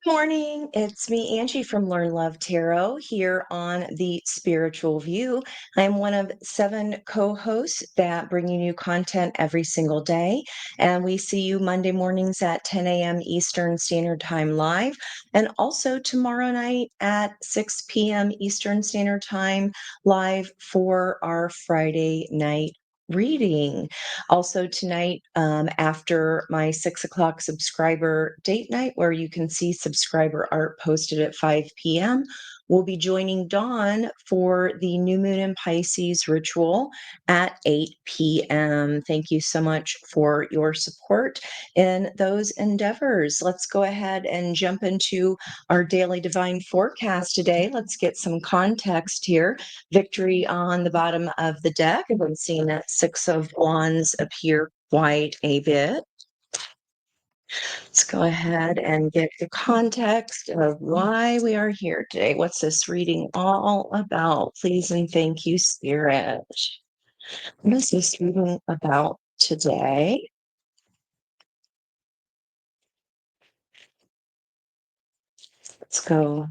Morning, it's me, Angie from Learn Love Tarot here on the Spiritual View. I'm one of 7 co-hosts that bring you new content every single day, and we see you Monday mornings at 10 a.m. Eastern Standard Time live, and also tomorrow night at 6 p.m. Eastern Standard Time live for our Friday night reading. Also, tonight, after my 6 o'clock subscriber date night, where you can see subscriber art posted at 5 p.m., we'll be joining Dawn for the new moon in Pisces ritual at 8 p.m. Thank you so much for your support in those endeavors. Let's go ahead and jump into our daily divine forecast today. Let's get some context here. Victory on the bottom of the deck. I've been seeing that Six of Wands appear quite a bit. Let's go ahead and get the context of why we are here today. What's this reading all about? Please and thank you, Spirit. What is this reading about today? Let's go.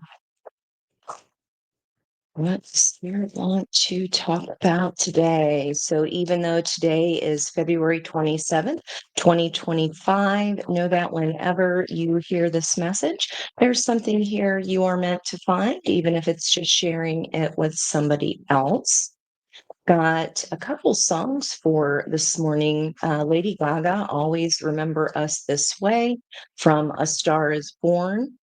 What does Spirit want to talk about today? So, even though today is February 27th, 2025, know that whenever you hear this message, there's something here you are meant to find, even if it's just sharing it with somebody else. Got a couple songs for this morning. Lady Gaga, Always Remember Us This Way, from A Star is Born.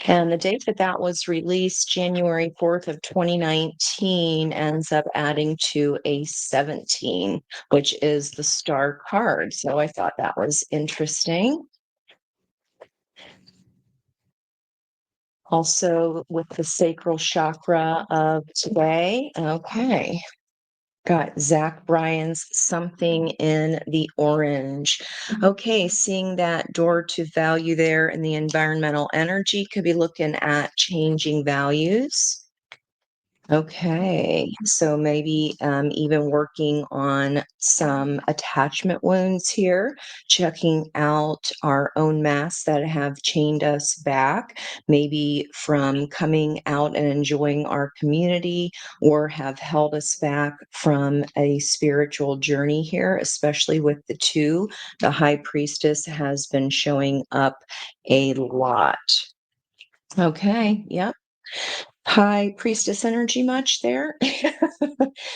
And the date that that was released, January 4th of 2019, ends up adding to a 17, which is the star card. So I thought that was interesting. Also with the sacral chakra of today. Okay. Got Zach Bryan's Something in the Orange. Okay, seeing that door to value there in the environmental energy, could be looking at changing values. Okay, so maybe even working on some attachment wounds here, checking out our own masks that have chained us back, maybe from coming out and enjoying our community, or have held us back from a spiritual journey here, especially with the two. The High Priestess has been showing up a lot. Okay, yep. High Priestess energy much there?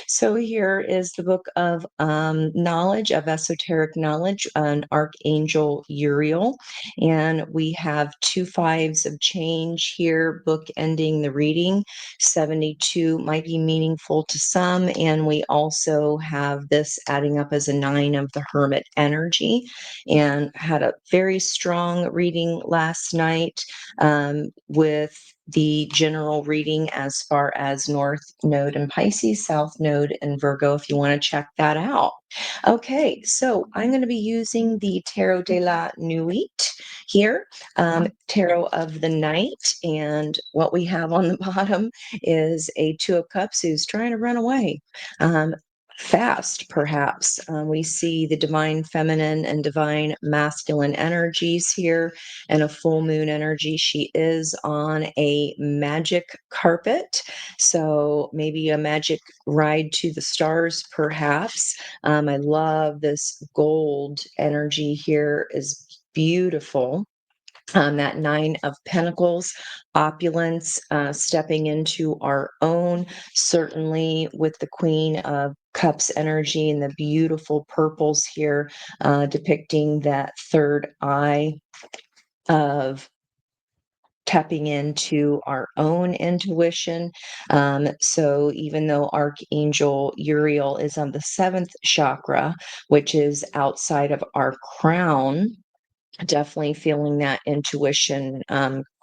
So here is the book of knowledge, of esoteric knowledge, an Archangel Uriel. And we have 2 5s of change here, book ending the reading. 72 might be meaningful to some. And we also have this adding up as a 9 of the Hermit energy. And had a very strong reading last night with the general reading as far as North Node in Pisces, South Node in Virgo, if you want to check that out. Okay, so I'm going to be using the Tarot de la Nuit here, Tarot of the Night, and what we have on the bottom is a Two of Cups who's trying to run away. Fast, perhaps. We see the divine feminine and divine masculine energies here and a full moon energy. She is on a magic carpet, so maybe a magic ride to the stars, perhaps. I love this gold energy here, is beautiful. That 9 of Pentacles, opulence, stepping into our own, certainly with the Queen of Cups energy and the beautiful purples here, depicting that third eye of tapping into our own intuition. So even though Archangel Uriel is on the 7th chakra, which is outside of our crown, definitely feeling that intuition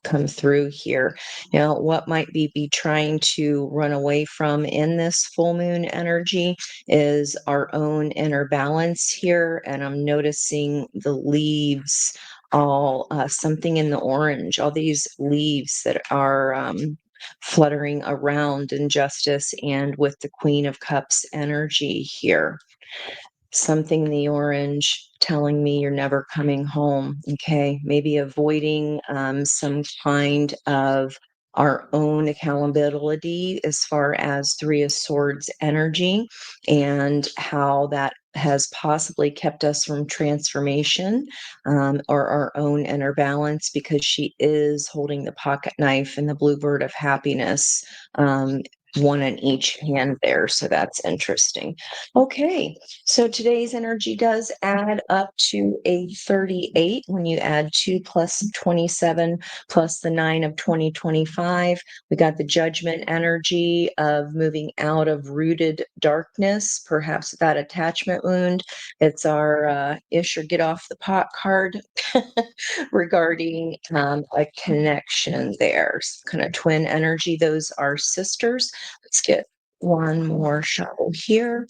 come through here. Now, what might be trying to run away from in this full moon energy is our own inner balance here. And I'm noticing the leaves, all something in the orange, all these leaves that are fluttering around injustice and with the Queen of Cups energy here. Something in the orange telling me you're never coming home. Okay. Maybe avoiding some kind of our own accountability as far as Three of Swords energy and how that has possibly kept us from transformation or our own inner balance because she is holding the pocket knife and the bluebird of happiness, one in each hand there. So that's interesting. Okay, so today's energy does add up to a 38 when you add 2 plus 27 plus the 9 of 2025. We got the judgment energy of moving out of rooted darkness, perhaps that attachment wound. It's our ish or get off the pot card regarding a connection there. Kind of twin energy. Those are sisters. Let's get one more shuffle here.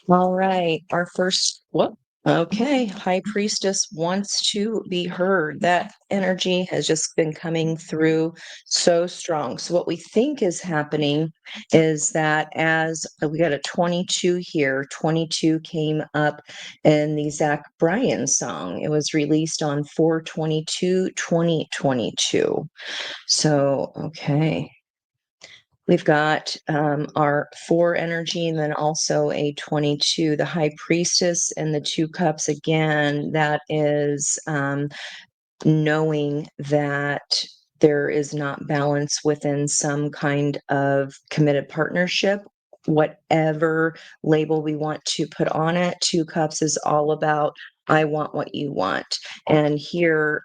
All right, our first, whoop. Okay, High Priestess wants to be heard. That energy has just been coming through so strong. So, what we think is happening is that as we got a 22 here, 22 came up in the Zach Bryan song. It was released on 4/22/2022. So, okay. We've got our 4 energy and then also a 22, the High Priestess and the 2 cups again. That is knowing that there is not balance within some kind of committed partnership, whatever label we want to put on it. 2 cups is all about, I want what you want. And here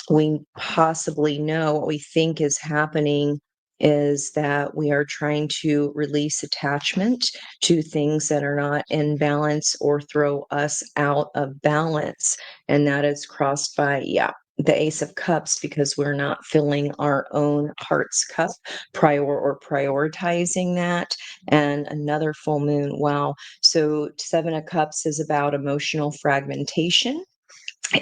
we possibly know what we think is happening is that we are trying to release attachment to things that are not in balance or throw us out of balance. And that is crossed by, yeah, the Ace of Cups because we're not filling our own heart's cup or prioritizing that. And another full moon. Wow. So 7 of Cups is about emotional fragmentation,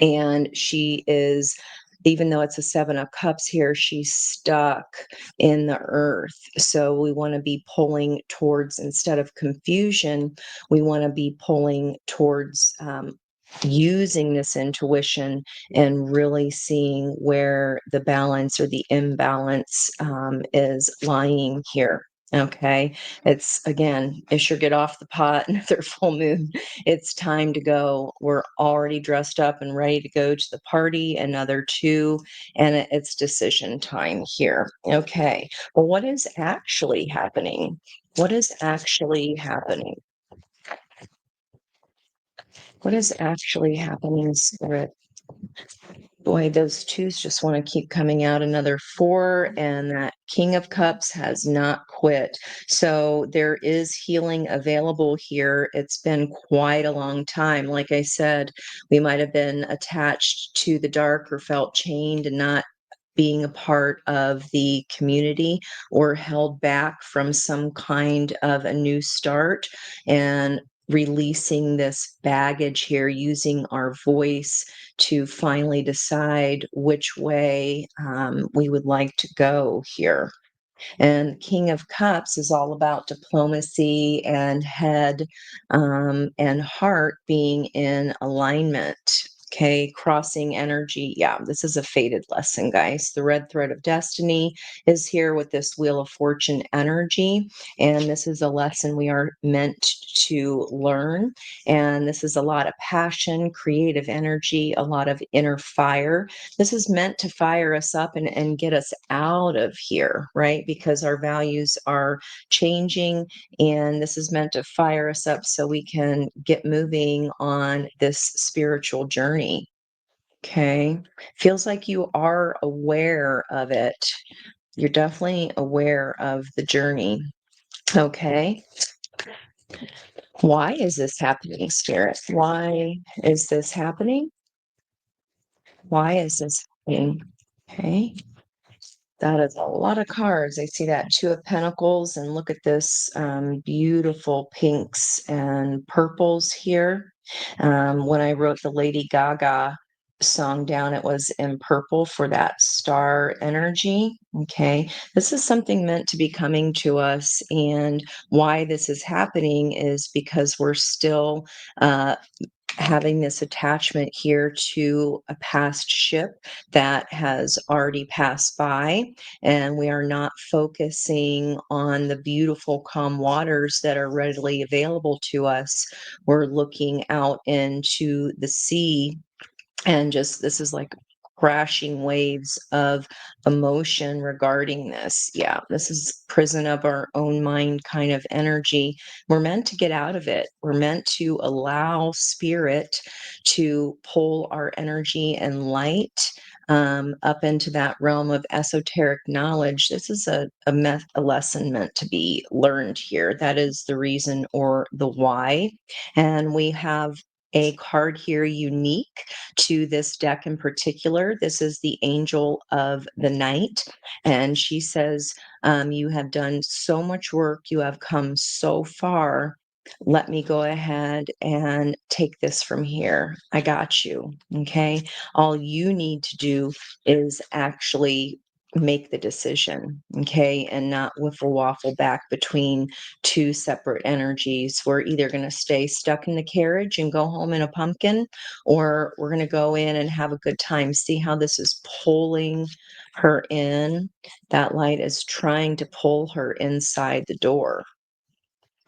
and she is, even though it's a 7 of Cups here, she's stuck in the earth. So we want to be pulling towards, instead of confusion, we want to be pulling towards using this intuition and really seeing where the balance or the imbalance is lying here. Okay. It's again, it sure get off the pot, another full moon. It's time to go. We're already dressed up and ready to go to the party, another 2, and it's decision time here. Okay. Well, what is actually happening? What is actually happening? What is actually happening, Spirit? Boy, those 2s just want to keep coming out. Another 4, and that King of Cups has not quit. So there is healing available here. It's been quite a long time. Like I said, we might have been attached to the dark or felt chained and not being a part of the community or held back from some kind of a new start, and releasing this baggage here, using our voice to finally decide which way we would like to go here. And King of Cups is all about diplomacy and head and heart being in alignment. Okay, crossing energy. Yeah, this is a fated lesson, guys. The red thread of destiny is here with this Wheel of Fortune energy. And this is a lesson we are meant to learn. And this is a lot of passion, creative energy, a lot of inner fire. This is meant to fire us up and get us out of here, right? Because our values are changing, and this is meant to fire us up so we can get moving on this spiritual journey. Okay. Feels like you are aware of it. You're definitely aware of the journey. Okay. Why is this happening, Spirit? Why is this happening? Why is this happening? Okay. That is a lot of cards. I see that 2 of Pentacles, and look at this beautiful pinks and purples here. When I wrote the Lady Gaga song down, it was in purple for that star energy. Okay. This is something meant to be coming to us. And why this is happening is because we're still uh, having this attachment here to a past ship that has already passed by, and we are not focusing on the beautiful calm waters that are readily available to us. We're looking out into the sea, and just this is like crashing waves of emotion regarding this. Yeah, this is prison of our own mind kind of energy. We're meant to get out of it. We're meant to allow spirit to pull our energy and light up into that realm of esoteric knowledge. This is a lesson meant to be learned here. That is the reason or the why. And we have a card here unique to this deck in particular. This is the Angel of the Night. And she says, you have done so much work. You have come so far. Let me go ahead and take this from here. I got you. Okay. All you need to do is actually make the decision. Okay. And not whiffle waffle back between two separate energies. We're either going to stay stuck in the carriage and go home in a pumpkin, or we're going to go in and have a good time. See how this is pulling her in? That light is trying to pull her inside the door.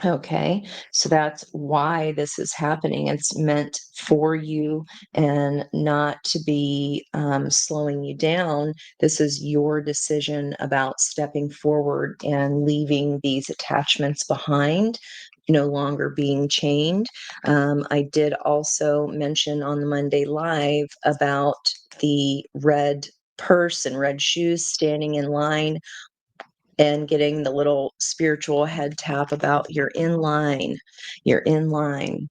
Okay, so that's why this is happening. It's meant for you and not to be slowing you down. This is your decision about stepping forward and leaving these attachments behind, no longer being chained. I did also mention on the Monday Live about the red purse and red shoes standing in line and getting the little spiritual head tap about you're in line, you're in line.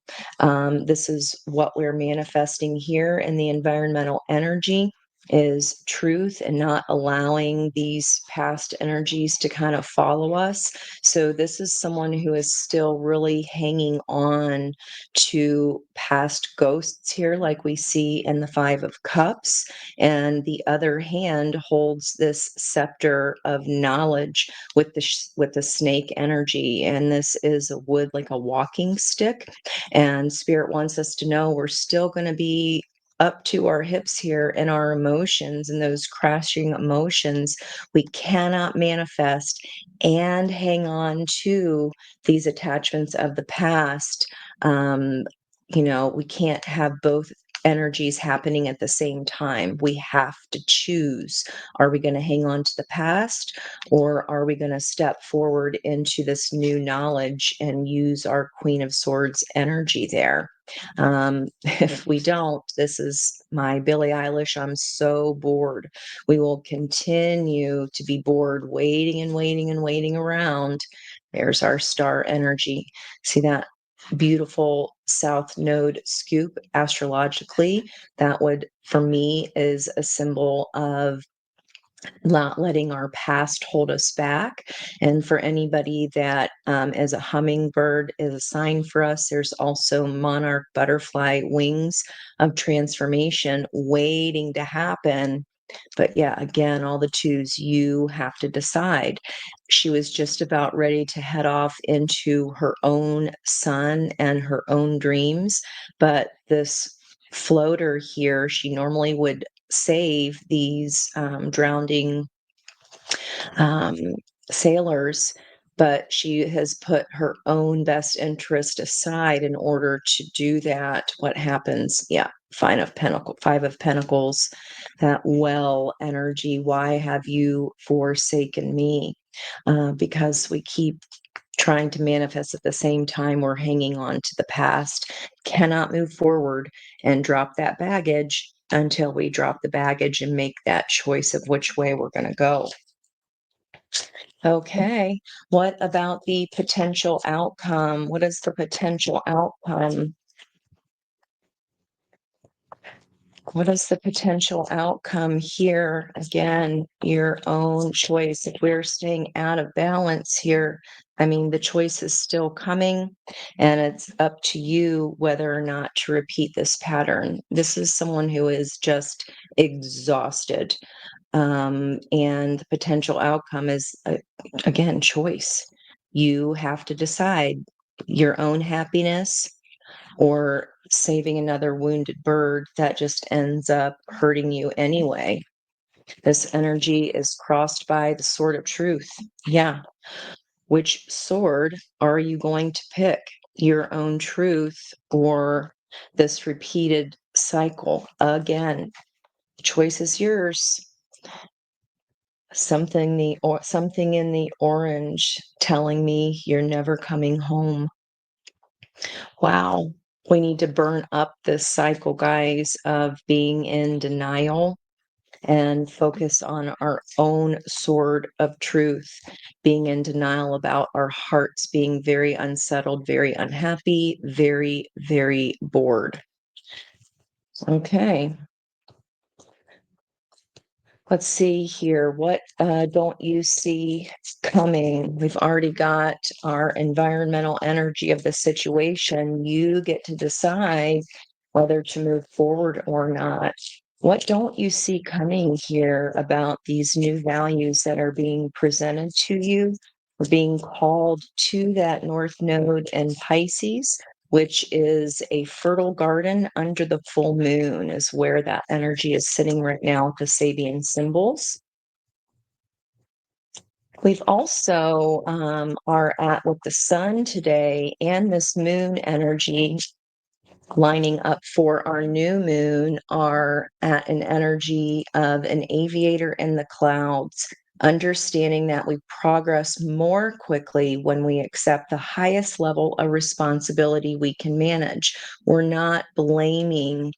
This is what we're manifesting here in the environmental energy is truth and not allowing these past energies to kind of follow us. So this is someone who is still really hanging on to past ghosts here, like we see in the Five of Cups, and the other hand holds this scepter of knowledge with the snake energy, and this is a wood like a walking stick, and spirit wants us to know we're still going to be up to our hips here in our emotions and those crashing emotions. We cannot manifest and hang on to these attachments of the past. We can't have both energies happening at the same time. We have to choose. Are we going to hang on to the past, or are we going to step forward into this new knowledge and use our Queen of Swords energy there? If we don't, this is my Billie Eilish. I'm so bored. We will continue to be bored, waiting and waiting and waiting around. There's our star energy. See that beautiful south node scoop astrologically? That would, for me, is a symbol of not letting our past hold us back. And for anybody that as a hummingbird is a sign for us, there's also monarch butterfly wings of transformation waiting to happen. But yeah, again, all the twos, you have to decide. She was just about ready to head off into her own sun and her own dreams. But this floater here, she normally would save these drowning um, sailors, but she has put her own best interest aside in order to do that. What happens? Yeah, Five of Pentacles, that well energy. Why have you forsaken me? Because we keep trying to manifest at the same time we're hanging on to the past, cannot move forward and drop that baggage until we drop the baggage and make that choice of which way we're going to go. Okay. What about the potential outcome? What is the potential outcome? What is the potential outcome here? Again, your own choice. If we're staying out of balance here, I mean, the choice is still coming, and it's up to you whether or not to repeat this pattern. This is someone who is just exhausted, and the potential outcome is, again, choice. You have to decide your own happiness or saving another wounded bird that just ends up hurting you anyway. This energy is crossed by the sword of truth. Yeah. Which sword are you going to pick? Your own truth or this repeated cycle? Again, the choice is yours. Something in the orange telling me you're never coming home. Wow. We need to burn up this cycle, guys, of being in denial and focus on our own sword of truth, being in denial about our hearts being very unsettled, very unhappy, very, very bored. Okay. Let's see here. What don't you see coming? We've already got our environmental energy of the situation. You get to decide whether to move forward or not. What don't you see coming here about these new values that are being presented to you or being called to that North Node in Pisces, which is a fertile garden under the full moon, is where that energy is sitting right now with the Sabian symbols. We've also are at with the sun today and this moon energy lining up for our new moon are at an energy of an aviator in the clouds, understanding that we progress more quickly when we accept the highest level of responsibility we can manage. We're not blaming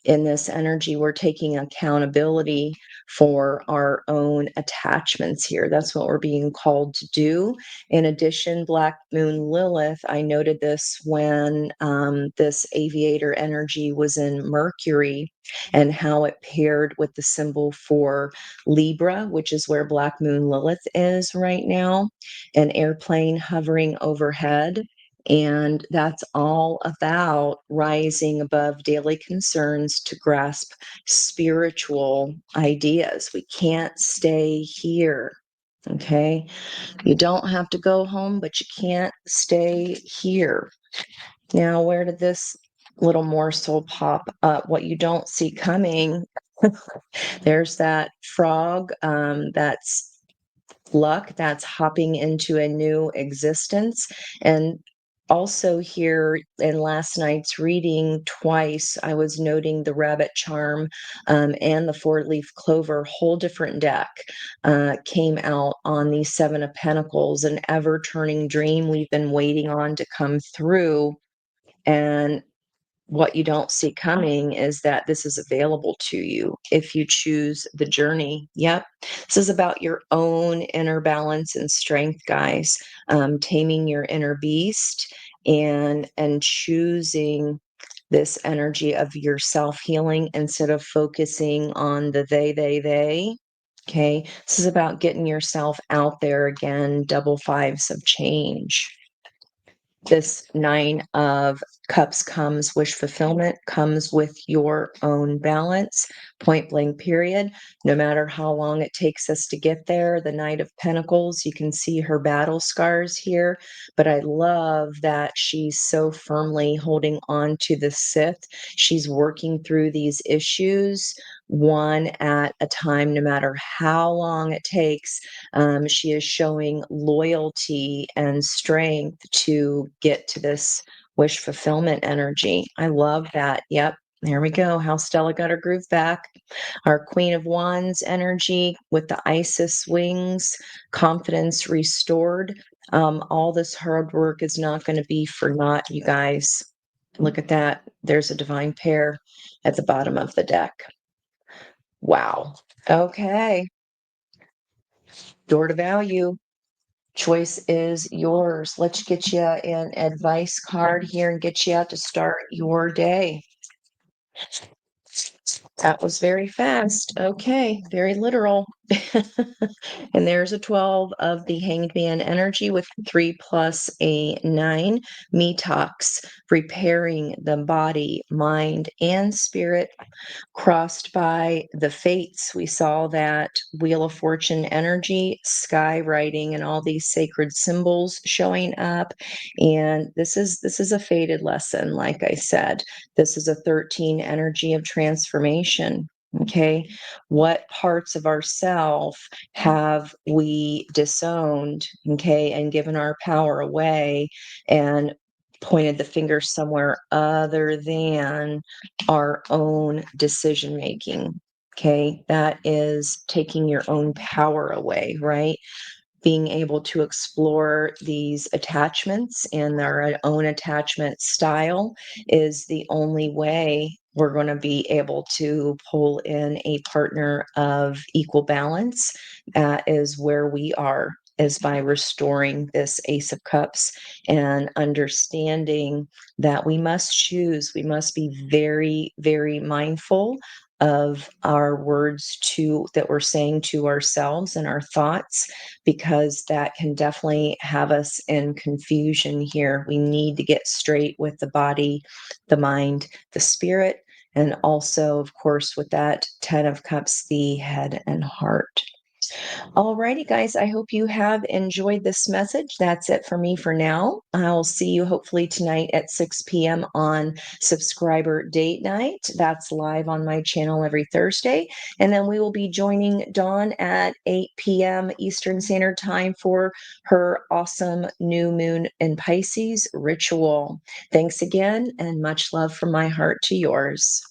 in this energy, we're taking accountability for our own attachments here. That's what we're being called to do. In addition, Black Moon Lilith, I noted this when this aviator energy was in Mercury and how it paired with the symbol for Libra, which is where Black Moon Lilith is right now, an airplane hovering overhead. And that's all about rising above daily concerns to grasp spiritual ideas. We can't stay here. Okay. You don't have to go home, but you can't stay here. Now, where did this little morsel pop up? What you don't see coming, there's that frog that's luck that's hopping into a new existence. And also, here in last night's reading, twice I was noting the rabbit charm and the four-leaf clover, whole different deck came out on the Seven of Pentacles, an ever-turning dream we've been waiting on to come through. And what you don't see coming is that this is available to you if you choose the journey. Yep. This is about your own inner balance and strength, guys. Taming your inner beast and choosing this energy of your self-healing instead of focusing on the they. Okay. This is about getting yourself out there again, double fives of change. This Nine of Cups comes, wish fulfillment comes with your own balance, point blank, period. No matter how long it takes us to get there. The Knight of Pentacles, you can see her battle scars here, but I love that she's so firmly holding on to the Sith. She's working through these issues one at a time, no matter how long it takes. She is showing loyalty and strength to get to this wish fulfillment energy. I love that. Yep. There we go. How Stella got her groove back. Our Queen of Wands energy with the Isis wings, confidence restored. All this hard work is not going to be for naught, you guys. Look at that. There's a divine pair at the bottom of the deck. Wow. Okay. Door to value. Choice is yours. Let's get you an advice card here and get you out to start your day. That was very fast. Okay, very literal. And there's a 12 of the Hanged Man energy with 3 plus a 9. Metox, repairing the body, mind, and spirit, crossed by the fates. We saw that Wheel of Fortune energy, skywriting, and all these sacred symbols showing up. And this is a fated lesson, like I said. This is a 13 energy of transformation. Okay, what parts of ourself have we disowned, okay, and given our power away and pointed the finger somewhere other than our own decision making? Okay, that is taking your own power away, right? Being able to explore these attachments and our own attachment style is the only way we're going to be able to pull in a partner of equal balance. That is where we are, is by restoring this Ace of Cups and understanding that we must choose. We must be very, very mindful of our words to that we're saying to ourselves and our thoughts, because that can definitely have us in confusion here. We need to get straight with the body, the mind, the spirit, and also, of course, with that 10 of Cups, the head and heart. Alrighty, guys, I hope you have enjoyed this message. That's it for me for now. I'll see you hopefully tonight at 6 p.m. on Subscriber Date Night. That's live on my channel every Thursday. And then we will be joining Dawn at 8 p.m. Eastern Standard Time for her awesome new moon in Pisces ritual. Thanks again, and much love from my heart to yours.